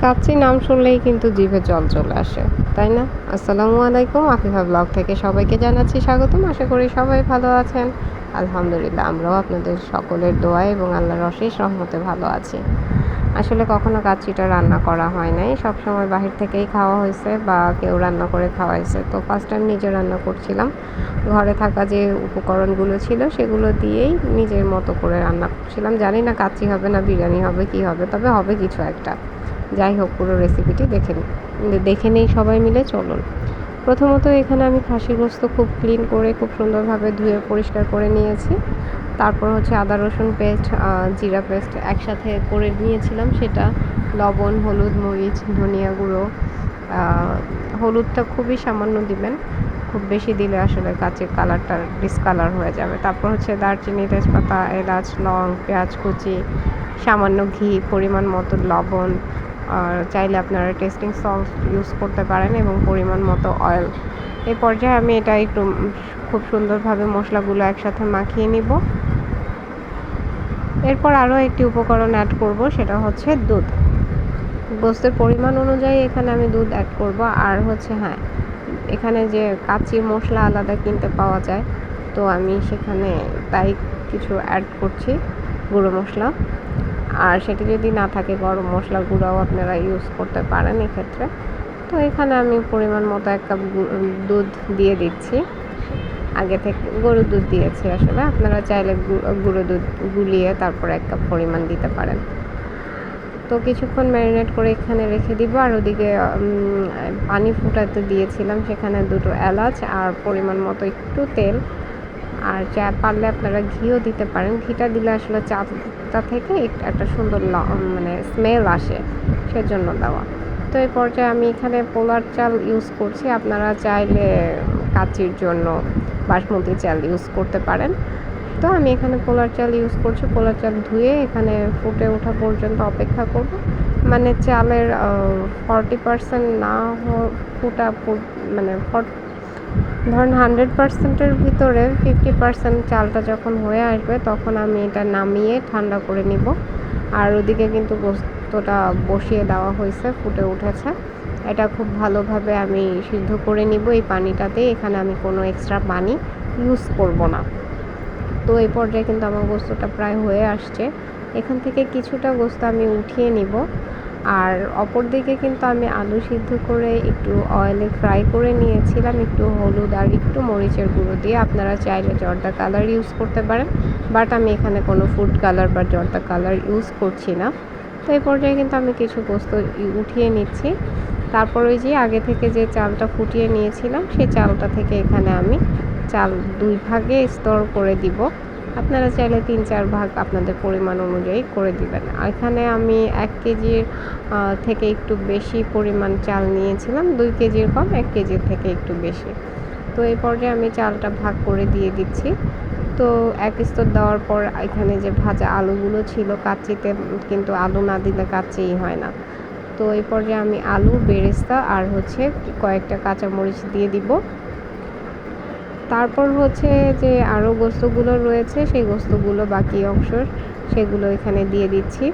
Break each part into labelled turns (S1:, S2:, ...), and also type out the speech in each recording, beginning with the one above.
S1: কাচ্চি নাম শুনলেই কিন্তু জিভে জল চলে আসে, তাই না? আসসালামু আলাইকুম, আফিফা ব্লগ থেকে সবাইকে জানাচ্ছি স্বাগতম। আশা করি সবাই ভালো আছেন। আলহামদুলিল্লাহ, আমরাও আপনাদের সকলের দোয়া এবং আল্লাহর অশেষ রহমতে ভালো আছি। আসলে কখনো কাচ্চিটা রান্না করা হয় নাই, সবসময় বাহির থেকেই খাওয়া হয়েছে বা কেউ রান্না করে খাওয়াইছে। তো ফার্স্ট টাইম নিজে রান্না করছিলাম। ঘরে থাকা যে উপকরণগুলো ছিল সেগুলো দিয়েই নিজের মতো করে রান্না করছিলাম। জানি না কাচ্চি হবে না বিরিয়ানি হবে, কি হবে, তবে হবে কিছু একটা। যাই হোক, পুরো রেসিপিটি দেখে নেই সবাই মিলে, চলুন। প্রথমত এখানে আমি খাসির গোশত খুব ক্লিন করে খুব সুন্দরভাবে ধুয়ে পরিষ্কার করে নিয়েছি। তারপর হচ্ছে আদা রসুন পেস্ট, জিরা পেস্ট একসাথে করে নিয়েছিলাম। সেটা লবণ, হলুদ, মরিচ, ধনিয়া গুঁড়ো, হলুদটা খুবই সামান্য দিবেন, খুব বেশি দিলে আসলে কাঁচের কালারটা ডিসকালার হয়ে যাবে। তারপর হচ্ছে দারচিনি, তেজপাতা, এলাচ, লং, পেঁয়াজ কুচি, সামান্য ঘি, পরিমাণ মতো লবণ, আর চাইলে আপনারা টেস্টিং সল্ট ইউজ করতে পারেন এবং পরিমাণ মতো অয়েল। এই পর্যায়ে আমি এটা একটু খুব সুন্দরভাবে মশলাগুলো একসাথে মাখিয়ে নিব। এরপর আরও একটি উপকরণ অ্যাড করব, সেটা হচ্ছে দুধ। গোস্তের পরিমাণ অনুযায়ী এখানে আমি দুধ অ্যাড করব। আর হচ্ছে হ্যাঁ, এখানে যে কাঁচি মশলা আলাদা কিনতে পাওয়া যায়, তো আমি সেখানে তাই কিছু অ্যাড করছি, গুঁড়ো মশলা। আর সেটি যদি না থাকে, গরম মশলার গুঁড়াও আপনারা ইউজ করতে পারেন এক্ষেত্রে। তো এখানে আমি পরিমাণ মতো 1 কাপ দুধ দিয়ে দিচ্ছি। আগে থেকে গরুর দুধ দিয়েছি আসলে, আপনারা চাইলে গুঁড়ো দুধ গুলিয়ে তারপর 1 কাপ পরিমাণ দিতে পারেন। তো কিছুক্ষণ ম্যারিনেট করে এখানে রেখে দিব। আর ওদিকে পানি ফুটাতে দিয়েছিলাম, সেখানে 2টো এলাচ আর পরিমাণ মতো একটু তেল, আর পারলে আপনারা ঘিও দিতে পারেন। ঘিটা দিলে আসলে চাটা থেকে একটা সুন্দর মানে স্মেল আসে, সেজন্য দেওয়া। তো এই পর্যায়ে আমি এখানে পোলার চাল ইউজ করছি, আপনারা চাইলে কাচ্চির জন্য বাসমতি চাল ইউজ করতে পারেন। তো আমি এখানে পোলার চাল ইউজ করছি। পোলার চাল ধুয়ে এখানে ফুটে ওঠা পর্যন্ত অপেক্ষা করব। মানে চালের 40% না ফুটা মানে ধরেন 100%-এর ভিতরে 50% চালটা যখন হয়ে আসবে, তখন আমি এটা নামিয়ে ঠান্ডা করে নিব। আর ওদিকে কিন্তু গোস্তটা বসিয়ে দেওয়া হয়েছে, ফুটে উঠেছে। এটা খুব ভালোভাবে আমি সিদ্ধ করে নিব এই পানিটাতে। এখানে আমি কোনো এক্সট্রা পানি ইউজ করব না। তো এই পর্যায়ে কিন্তু আমার গোস্তটা প্রায় হয়ে আসছে। এখান থেকে কিছুটা গোস্ত আমি উঠিয়ে নিব। আর অপর দিকে কিন্তু আমি আলু সিদ্ধ করে একটু অয়েলে ফ্রাই করে নিয়েছিলাম, একটু হলুদ আর একটু মরিচের গুঁড়ো দিয়ে। আপনারা চাইলে জর্দা কালার ইউজ করতে পারেন, বাট আমি এখানে কোনো ফুড কালার বা জর্দা কালার ইউজ করছি না। তো এই পর্যায়ে কিন্তু আমি কিছু গোস্ত উঠিয়ে নিচ্ছি। তারপর ওই যে আগে থেকে যে চালটা ফুটিয়ে নিয়েছিলাম, সেই চালটা থেকে এখানে আমি চাল 2 ভাগে স্তর করে দিব। আপনারা চাইলে 3-4 ভাগ আপনাদের পরিমাণ অনুযায়ী করে দিবেন। এখানে আমি 1 কেজির থেকে একটু বেশি পরিমাণ চাল নিয়েছিলাম, 2 কেজির কম, 1 কেজির থেকে একটু বেশি। তো এই পর্যায়ে আমি চালটা ভাগ করে দিয়ে দিচ্ছি। তো 1 স্তর দেওয়ার পর এখানে যে ভাজা আলুগুলো ছিল, কাচ্চিতে কিন্তু আলু না দিলে কাচ্চিই হয় না। তো এই পর্যায়ে আমি আলু, বেরেস্তা আর হচ্ছে কয়েকটা কাঁচামরিচ দিয়ে দিব। তারপর হচ্ছে যে আরও গোস্তগুলো রয়েছে, সেই গোস্তগুলো বাকি অংশ সেগুলো এখানে দিয়ে দিচ্ছি।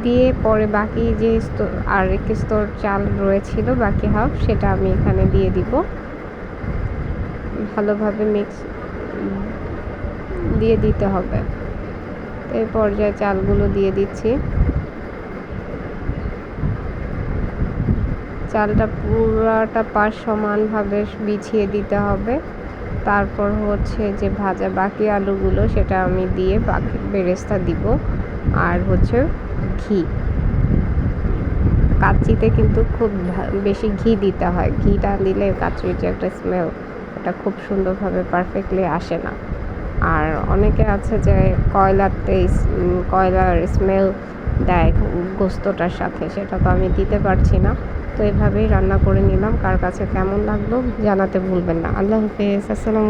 S1: দিয়ে পরে বাকি যে আর 1 স্তর চাল রয়েছিল, বাকি হাফ, সেটা আমি এখানে দিয়ে দিব। ভালোভাবে মিক্স দিয়ে দিতে হবে। এই পর্যায়ে চালগুলো দিয়ে দিচ্ছি। চালটা পুরাটা পাশ সমানভাবে বিছিয়ে দিতে হবে। তারপর হচ্ছে যে ভাজা বাকি আলুগুলো, সেটা আমি দিয়ে বাকি বেরেস্তা দিব। আর হচ্ছে ঘি, কাচ্চিতে কিন্তু খুব বেশি ঘি দিতে হয়। ঘিটা দিলে কাচ্চির যে একটা স্মেল, এটা খুব সুন্দরভাবে পারফেক্টলি আসে না। আর অনেকে আছে যে কয়লার স্মেল দেয় গোস্তটার সাথে, সেটা তো আমি দিতে পারছি না। তো এভাবেই রান্না করে নিলাম। কার কাছে কেমন লাগলো জানাতে ভুলবেন না। আল্লাহ হাফেজ। আসসালামু